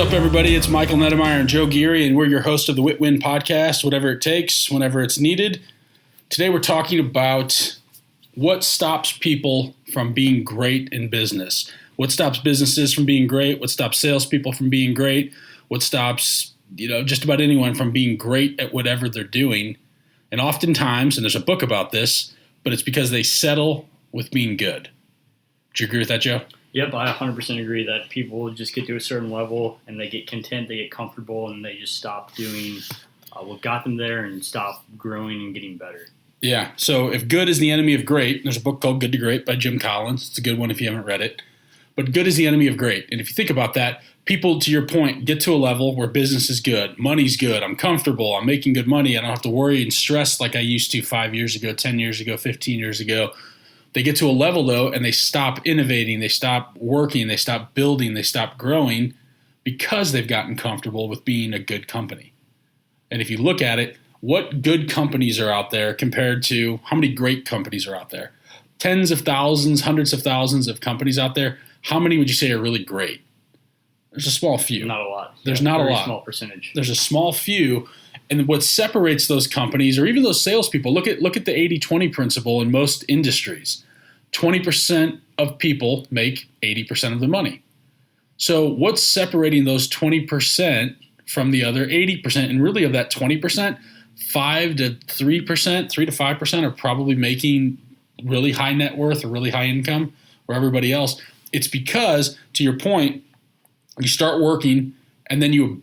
up, everybody? It's Michael Nedemeyer and Joe Geary, and we're your hosts of the WITWIN podcast, whatever it takes, whenever it's needed. Today we're talking about what stops people from being great in business. What stops businesses from being great? What stops salespeople from being great? What stops, just about anyone from being great at whatever they're doing? And oftentimes, and there's a book about this, but it's because they settle with being good. Do you agree with that, Joe? Yep, I 100% agree that people just get to a certain level and they get content, they get comfortable, and they just stop doing what got them there and stop growing and getting better. Yeah, so if good is the enemy of great, there's a book called Good to Great by Jim Collins. It's a good one if you haven't read it. But good is the enemy of great. And if you think about that, people, to your point, get to a level where business is good, money's good, I'm comfortable, I'm making good money, I don't have to worry and stress like I used to 5 years ago, 10 years ago, 15 years ago. They get to a level, though, and they stop innovating, they stop working, they stop building, they stop growing because they've gotten comfortable with being a good company. And if you look at it, what good companies are out there compared to how many great companies are out there? Tens of thousands, hundreds of thousands of companies out there. How many would you say are really great? There's a small few. Not a lot. There's not a lot. Small percentage. There's a small few. And what separates those companies, or even those salespeople, look at the 80-20 principle in most industries. 20% of people make 80% of the money. So what's separating those 20% from the other 80%? And really of that 20%, 3 to 5% are probably making really high net worth or really high income, where everybody else. It's because, to your point, you start working and then you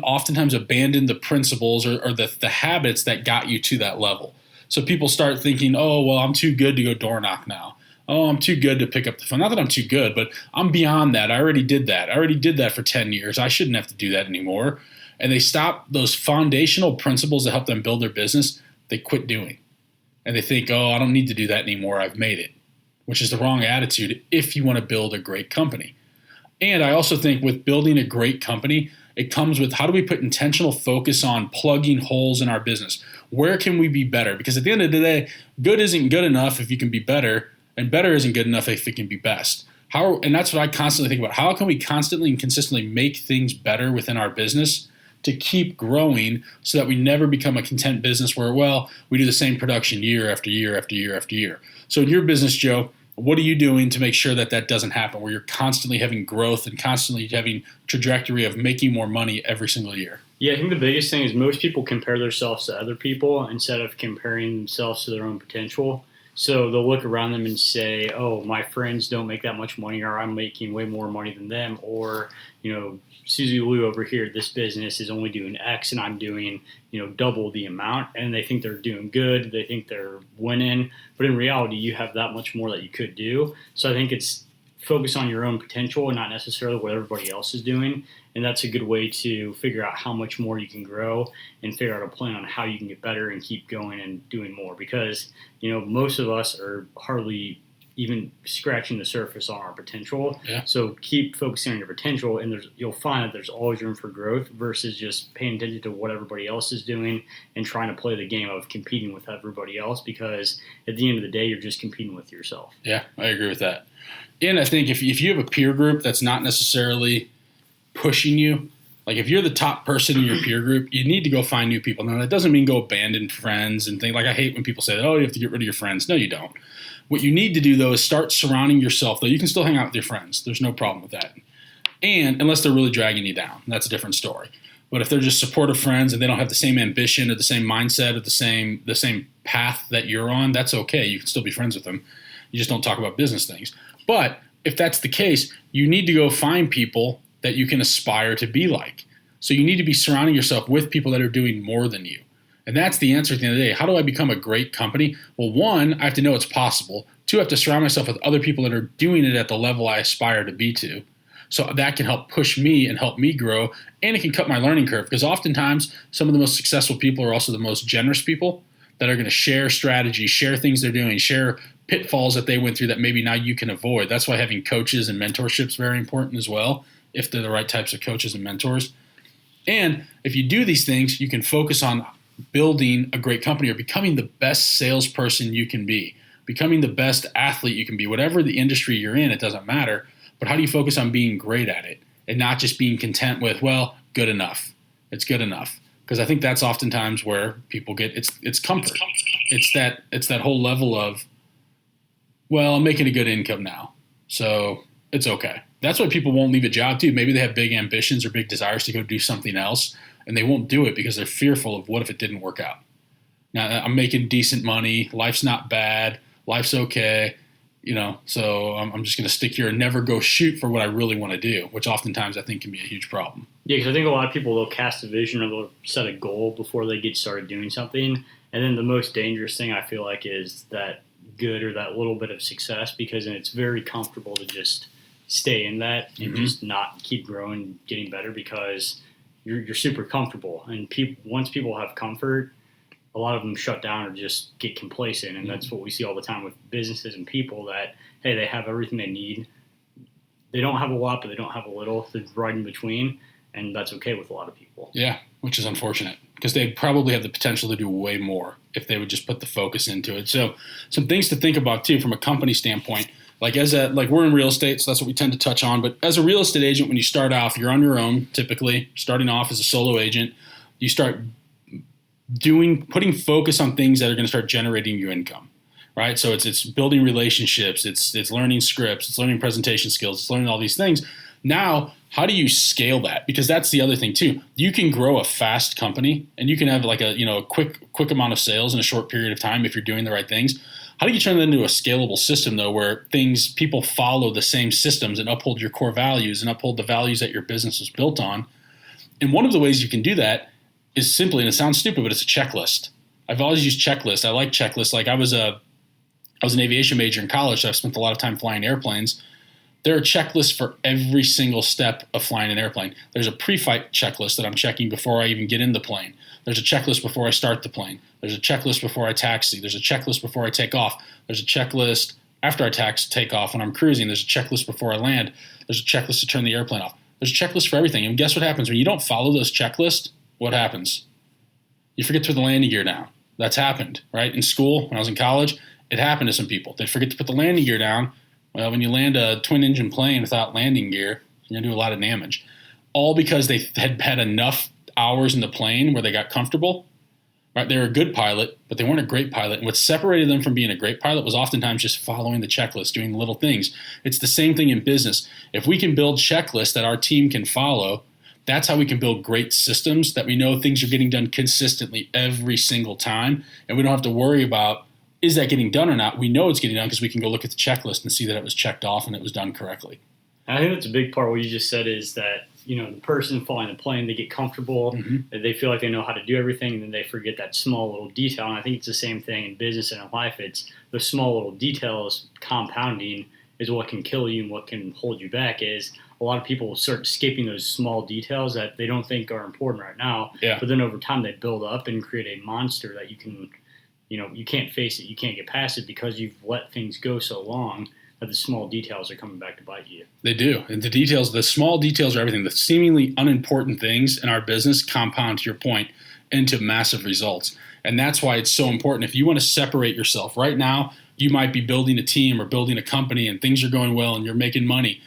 oftentimes abandon the principles or the habits that got you to that level. So people start thinking, oh, well, I'm too good to go door knock now. Oh, I'm too good to pick up the phone. Not that I'm too good, but I'm beyond that. I already did that. I already did that for 10 years. I shouldn't have to do that anymore. And they stop those foundational principles that help them build their business. They quit doing. And they think, oh, I don't need to do that anymore. I've made it, which is the wrong attitude if you want to build a great company. And I also think with building a great company, it comes with how do we put intentional focus on plugging holes in our business? Where can we be better? Because at the end of the day, good isn't good enough if you can be better, and better isn't good enough if it can be best. And that's what I constantly think about. How can we constantly and consistently make things better within our business to keep growing so that we never become a content business where, we do the same production year after year after year after year. So in your business, Joe, what are you doing to make sure that doesn't happen, where you're constantly having growth and constantly having trajectory of making more money every single year? Yeah, I think the biggest thing is most people compare themselves to other people instead of comparing themselves to their own potential. So they'll look around them and say, oh, my friends don't make that much money, or I'm making way more money than them, or, Susie Lou over here, this business is only doing X and I'm doing, double the amount. And they think they're doing good. They think they're winning. But in reality, you have that much more that you could do. So I think it's focus on your own potential and not necessarily what everybody else is doing. And that's a good way to figure out how much more you can grow and figure out a plan on how you can get better and keep going and doing more. Because, most of us are hardly even scratching the surface on our potential. Yeah. So keep focusing on your potential, and you'll find that there's always room for growth versus just paying attention to what everybody else is doing and trying to play the game of competing with everybody else, because at the end of the day, you're just competing with yourself. Yeah, I agree with that. And I think if you have a peer group that's not necessarily pushing you, like if you're the top person in your peer group, you need to go find new people. Now, that doesn't mean go abandon friends and things. Like I hate when people say, oh, you have to get rid of your friends. No, you don't. What you need to do, though, is start surrounding yourself, though. You can still hang out with your friends. There's no problem with that. And unless they're really dragging you down, that's a different story. But if they're just supportive friends and they don't have the same ambition or the same mindset or the same path that you're on, that's okay. You can still be friends with them. You just don't talk about business things. But if that's the case, you need to go find people that you can aspire to be like. So you need to be surrounding yourself with people that are doing more than you. And that's the answer at the end of the day. How do I become a great company? Well, one, I have to know it's possible. Two, I have to surround myself with other people that are doing it at the level I aspire to be to. So that can help push me and help me grow, and it can cut my learning curve, because oftentimes some of the most successful people are also the most generous people that are going to share strategies, share things they're doing, share pitfalls that they went through that maybe now you can avoid. That's why having coaches and mentorship is very important as well, if they're the right types of coaches and mentors. And if you do these things, you can focus on building a great company or becoming the best salesperson you can be, becoming the best athlete you can be. Whatever the industry you're in, it doesn't matter. But how do you focus on being great at it and not just being content with, well, good enough. It's good enough. Because I think that's oftentimes where people get it's comfort. It's that whole level of, well, I'm making a good income now, so it's okay. That's why people won't leave a job too. Maybe they have big ambitions or big desires to go do something else, and they won't do it because they're fearful of what if it didn't work out. Now, I'm making decent money. Life's not bad. Life's okay. So I'm just going to stick here and never go shoot for what I really want to do, which oftentimes I think can be a huge problem. Yeah, because I think a lot of people, they'll cast a vision or they'll set a goal before they get started doing something. And then the most dangerous thing I feel like is that good or that little bit of success, because then it's very comfortable to just stay in that and just not keep growing, getting better, because you're super comfortable. And once people have comfort, a lot of them shut down or just get complacent. And that's what we see all the time with businesses and people that, hey, they have everything they need. They don't have a lot, but they don't have a little. They're right in between. And that's okay with a lot of people. Yeah, which is unfortunate because they probably have the potential to do way more if they would just put the focus into it. So some things to think about too from a company standpoint. Like we're in real estate, so that's what we tend to touch on. But as a real estate agent, when you start off, you're on your own, typically starting off as a solo agent. You start putting focus on things that are going to start generating you income, right? So it's building relationships, it's learning scripts, it's learning presentation skills, it's learning all these things. Now, how do you scale that? Because that's the other thing too. You can grow a fast company and you can have like a quick amount of sales in a short period of time if you're doing the right things. How do you turn that into a scalable system though, where people follow the same systems and uphold your core values and uphold the values that your business was built on? And one of the ways you can do that is simply, and it sounds stupid, but it's a checklist. I've always used checklists. I like checklists. Like I was an aviation major in college, so I've spent a lot of time flying airplanes. There are checklists for every single step of flying an airplane. There's a pre-flight checklist that I'm checking before I even get in the plane. There's a checklist before I start the plane. There's a checklist before I taxi. There's a checklist before I take off. There's a checklist after I take off when I'm cruising. There's a checklist before I land. There's a checklist to turn the airplane off. There's a checklist for everything. And guess what happens? When you don't follow those checklists, what happens? You forget to put the landing gear down. That's happened, right? In school, when I was in college, it happened to some people. They'd forget to put the landing gear down. Well, when you land a twin-engine plane without landing gear, you're going to do a lot of damage. All because they had enough hours in the plane where they got comfortable. Right? They were a good pilot, but they weren't a great pilot. And what separated them from being a great pilot was oftentimes just following the checklist, doing little things. It's the same thing in business. If we can build checklists that our team can follow, that's how we can build great systems that we know things are getting done consistently every single time. And we don't have to worry about, is that getting done or not? We know it's getting done because we can go look at the checklist and see that it was checked off and it was done correctly. I think that's a big part. What you just said is that, the person flying the plane, they get comfortable, they feel like they know how to do everything, and then they forget that small little detail. And I think it's the same thing in business and in life. It's the small little details compounding is what can kill you and what can hold you back. Is a lot of people start skipping those small details that they don't think are important right now. Yeah. But then over time they build up and create a monster that you can, you can't face it, you can't get past it because you've let things go so long that the small details are coming back to bite you. They do. And the small details are everything. The seemingly unimportant things in our business compound, to your point, into massive results. And that's why it's so important. If you want to separate yourself right now, you might be building a team or building a company and things are going well and you're making money.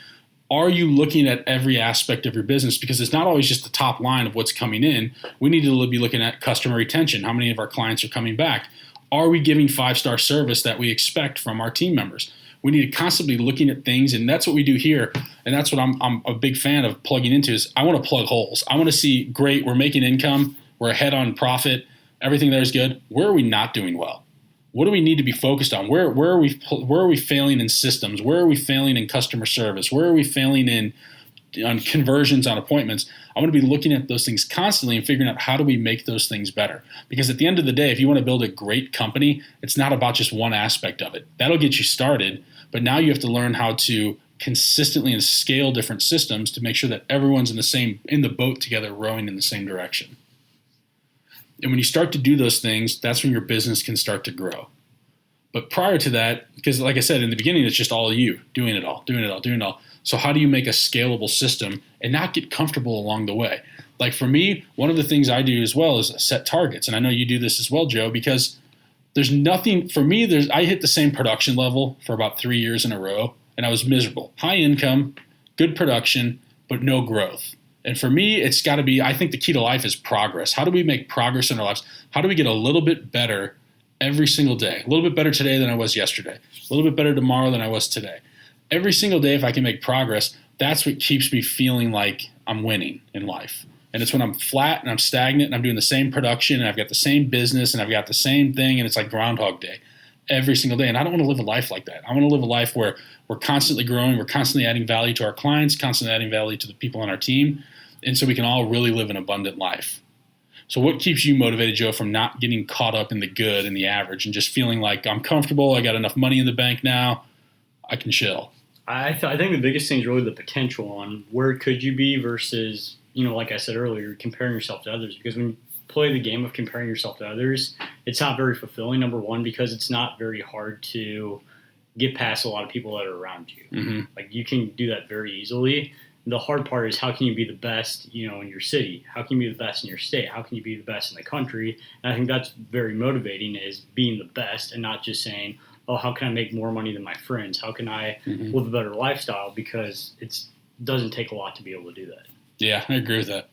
Are you looking at every aspect of your business? Because it's not always just the top line of what's coming in. We need to be looking at customer retention. How many of our clients are coming back? Are we giving 5-star service that we expect from our team members? We need to constantly looking at things, and that's what we do here. And that's what I'm a big fan of plugging into is I want to plug holes. I want to see, great, we're making income, we're ahead on profit, everything there is good. Where are we not doing well? What do we need to be focused on? Where are we failing in systems? Where are we failing in customer service? Where are we failing on conversions on appointments? I want to be looking at those things constantly and figuring out how do we make those things better. Because at the end of the day, if you want to build a great company, it's not about just one aspect of it. That'll get you started, but now you have to learn how to consistently and scale different systems to make sure that everyone's in the boat together, rowing in the same direction. And when you start to do those things, that's when your business can start to grow. But prior to that, because like I said, in the beginning, it's just all you doing it all. So how do you make a scalable system and not get comfortable along the way? Like for me, one of the things I do as well is set targets. And I know you do this as well, Joe, because there's nothing for me. I hit the same production level for about 3 years in a row and I was miserable. High income, good production, but no growth. And for me, it's got to be, I think the key to life is progress. How do we make progress in our lives? How do we get a little bit better every single day? A little bit better today than I was yesterday. A little bit better tomorrow than I was today. Every single day, if I can make progress, that's what keeps me feeling like I'm winning in life. And it's when I'm flat and I'm stagnant and I'm doing the same production and I've got the same business and I've got the same thing and it's like Groundhog Day every single day. And I don't want to live a life like that. I want to live a life where we're constantly growing, we're constantly adding value to our clients, constantly adding value to the people on our team, and so we can all really live an abundant life. So what keeps you motivated, Joe, from not getting caught up in the good and the average and just feeling like I'm comfortable, I got enough money in the bank now, I can chill? I think the biggest thing is really the potential on where could you be versus, like I said earlier, comparing yourself to others. Because when you play the game of comparing yourself to others, it's not very fulfilling, number one, because it's not very hard to get past a lot of people that are around you. Mm-hmm. Like you can do that very easily. The hard part is how can you be the best, in your city? How can you be the best in your state? How can you be the best in the country? And I think that's very motivating, is being the best and not just saying, oh, how can I make more money than my friends? How can I live a better lifestyle? Because it doesn't take a lot to be able to do that. Yeah, I agree with that.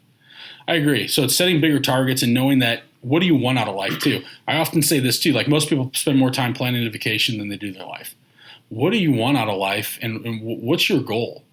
I agree. So it's setting bigger targets and knowing that what do you want out of life too? I often say this too, like most people spend more time planning a vacation than they do their life. What do you want out of life and what's your goal?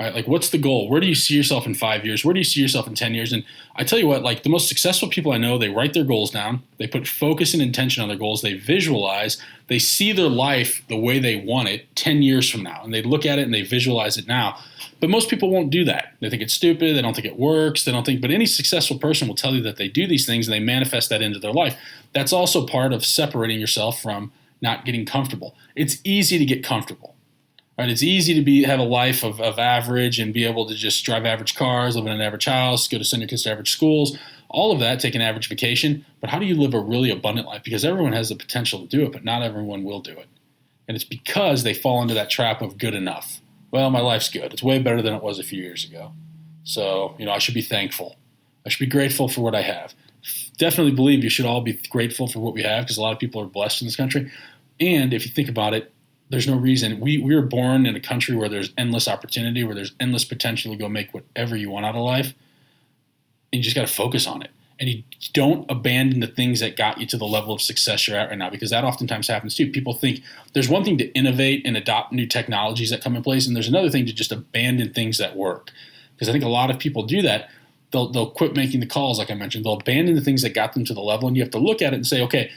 Right? Like what's the goal? Where do you see yourself in 5 years? Where do you see yourself in 10 years? And I tell you what, like the most successful people I know, they write their goals down. They put focus and intention on their goals. They visualize. They see their life the way they want it 10 years from now. And they look at it and they visualize it now. But most people won't do that. They think it's stupid. They don't think it works. But any successful person will tell you that they do these things and they manifest that into their life. That's also part of separating yourself from not getting comfortable. It's easy to get comfortable. Right, it's easy to have a life of average and be able to just drive average cars, live in an average house, go to send your kids to average schools, all of that, take an average vacation. But how do you live a really abundant life? Because everyone has the potential to do it, but not everyone will do it. And it's because they fall into that trap of good enough. Well, my life's good. It's way better than it was a few years ago. So, I should be thankful. I should be grateful for what I have. Definitely believe you should all be grateful for what we have because a lot of people are blessed in this country. And if you think about it, there's no reason. We were born in a country where there's endless opportunity, where there's endless potential to go make whatever you want out of life. And you just got to focus on it. And you don't abandon the things that got you to the level of success you're at right now, because that oftentimes happens too. People think there's one thing to innovate and adopt new technologies that come in place, and there's another thing to just abandon things that work. Because I think a lot of people do that. They'll quit making the calls, like I mentioned. They'll abandon the things that got them to the level, and you have to look at it and say, okay,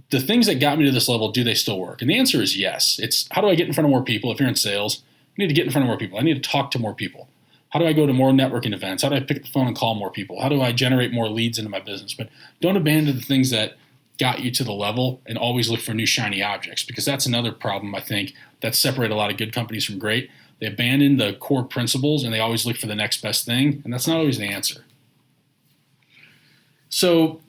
the things that got me to this level, do they still work? And the answer is yes. It's how do I get in front of more people? If you're in sales, you need to get in front of more people. I need to talk to more people. How do I go to more networking events? How do I pick up the phone and call more people? How do I generate more leads into my business? But don't abandon the things that got you to the level and always look for new shiny objects, because that's another problem, I think, that separate a lot of good companies from great. They abandon the core principles and they always look for the next best thing, and that's not always the answer. So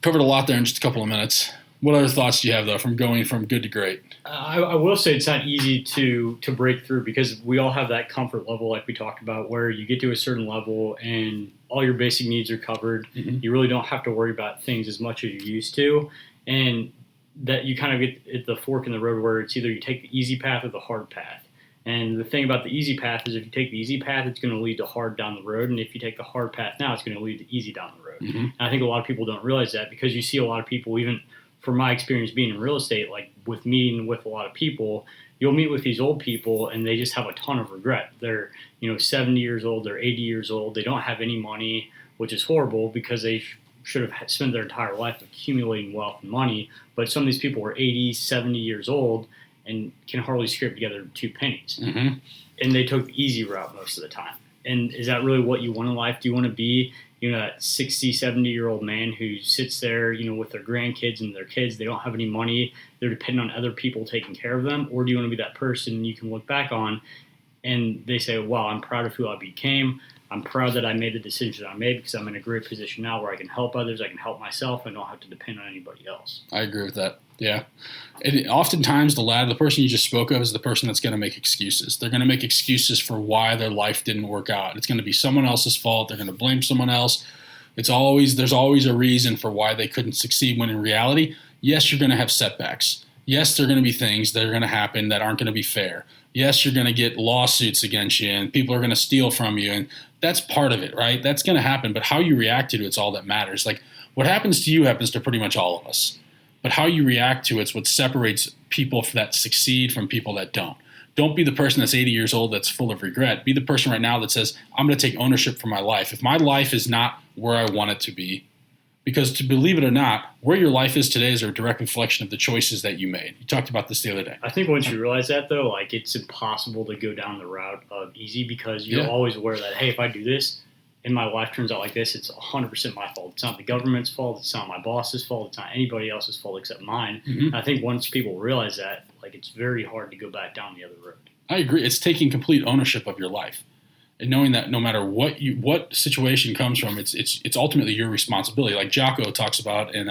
covered a lot there in just a couple of minutes. What other thoughts do you have, though, from going from good to great? I will say it's not easy to break through, because we all have that comfort level, like we talked about, where you get to a certain level and all your basic needs are covered. Mm-hmm. You really don't have to worry about things as much as you used to. And that you kind of get at the fork in the road where it's either you take the easy path or the hard path. And the thing about the easy path is if you take the easy path, it's going to lead to hard down the road. And if you take the hard path now, it's going to lead to easy down the road. Mm-hmm. And I think a lot of people don't realize that, because you see a lot of people, even from my experience being in real estate, like with meeting with a lot of people, you'll meet with these old people and they just have a ton of regret. They're, 70 years old, they're 80 years old, they don't have any money, which is horrible because they should have spent their entire life accumulating wealth and money. But some of these people are 80, 70 years old and can hardly scrape together 2 pennies. Mm-hmm. And they took the easy route most of the time. And is that really what you want in life? Do you want to be, that 60, 70-year-old man who sits there, with their grandkids and their kids, they don't have any money, they're dependent on other people taking care of them? Or do you want to be that person you can look back on and they say, wow, I'm proud of who I became. I'm proud that I made the decisions that I made because I'm in a great position now where I can help others, I can help myself, and don't have to depend on anybody else. I agree with that. Yeah. And oftentimes the person you just spoke of is the person that's going to make excuses. They're going to make excuses for why their life didn't work out. It's going to be someone else's fault. They're going to blame someone else. There's always a reason for why they couldn't succeed, when in reality, yes, you're going to have setbacks. Yes, there are going to be things that are going to happen that aren't going to be fair. Yes, you're going to get lawsuits against you and people are going to steal from you. And that's part of it, right? That's going to happen. But how you react to it's all that matters. Like what happens to you happens to pretty much all of us. But how you react to it's what separates people that succeed from people that don't. Don't be the person that's 80 years old that's full of regret. Be the person right now that says, I'm going to take ownership for my life. If my life is not where I want it to be, because to believe it or not, where your life is today is a direct reflection of the choices that you made. You talked about this the other day. I think once you realize that, though, like it's impossible to go down the route of easy because you're always aware that, hey, if I do this and my life turns out like this, it's 100% my fault. It's not the government's fault. It's not my boss's fault. It's not anybody else's fault except mine. Mm-hmm. I think once people realize that, like it's very hard to go back down the other road. I agree. It's taking complete ownership of your life. And knowing that no matter what situation comes from, it's ultimately your responsibility. Like Jocko talks about in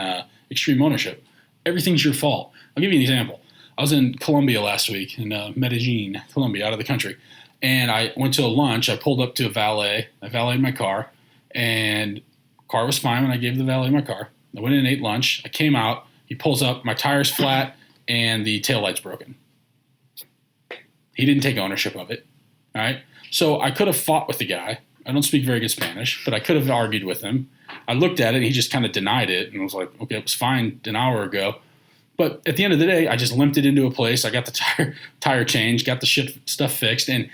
Extreme Ownership, everything's your fault. I'll give you an example. I was in Colombia last week, in Medellin, Colombia, out of the country, and I went to a lunch. I pulled up to a valet. I valeted my car, and car was fine when I gave the valet my car. I went in and ate lunch. I came out. He pulls up. My tire's flat, and the taillight's broken. He didn't take ownership of it. All right. So I could have fought with the guy. I don't speak very good Spanish, but I could have argued with him. I looked at it, and he just kind of denied it, and I was like, okay, it was fine an hour ago. But at the end of the day, I just limped it into a place. I got the tire changed, got the stuff fixed, and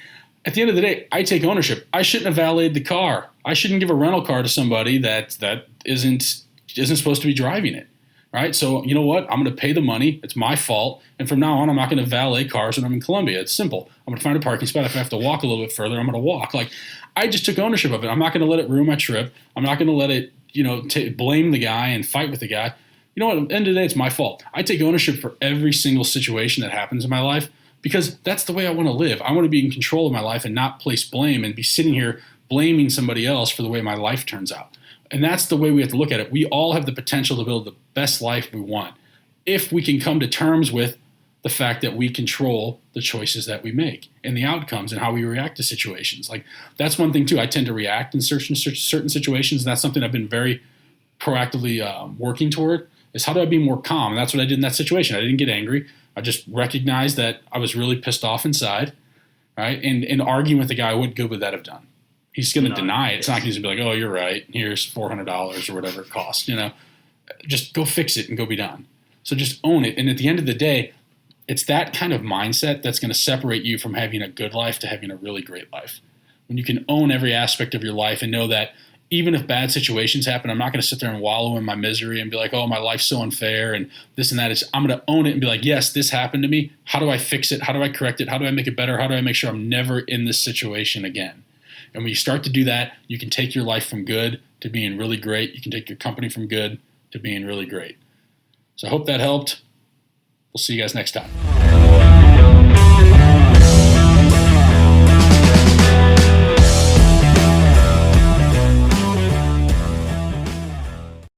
at the end of the day, I take ownership. I shouldn't have valeted the car. I shouldn't give a rental car to somebody that isn't supposed to be driving it. Right? So you know what? I'm going to pay the money. It's my fault. And from now on, I'm not going to valet cars when I'm in Colombia. It's simple. I'm going to find a parking spot. If I have to walk a little bit further, I'm going to walk. Like I just took ownership of it. I'm not going to let it ruin my trip. I'm not going to let it, blame the guy and fight with the guy. You know what? At the end of the day, it's my fault. I take ownership for every single situation that happens in my life because that's the way I want to live. I want to be in control of my life and not place blame and be sitting here blaming somebody else for the way my life turns out. And that's the way we have to look at it. We all have the potential to build the best life we want if we can come to terms with the fact that we control the choices that we make and the outcomes and how we react to situations. Like that's one thing too. I tend to react in certain situations. And that's something I've been very proactively working toward is how do I be more calm? And that's what I did in that situation. I didn't get angry. I just recognized that I was really pissed off inside, right? And arguing with the guy, what good would that have done? He's going to deny it. It's not going to be like, oh, you're right. Here's $400 or whatever it costs. Just go fix it and go be done. So just own it. And at the end of the day, it's that kind of mindset that's going to separate you from having a good life to having a really great life. When you can own every aspect of your life and know that even if bad situations happen, I'm not going to sit there and wallow in my misery and be like, oh, my life's so unfair and this and that. I'm going to own it and be like, yes, this happened to me. How do I fix it? How do I correct it? How do I make it better? How do I make sure I'm never in this situation again? And when you start to do that, you can take your life from good to being really great. You can take your company from good to being really great. So I hope that helped. We'll see you guys next time.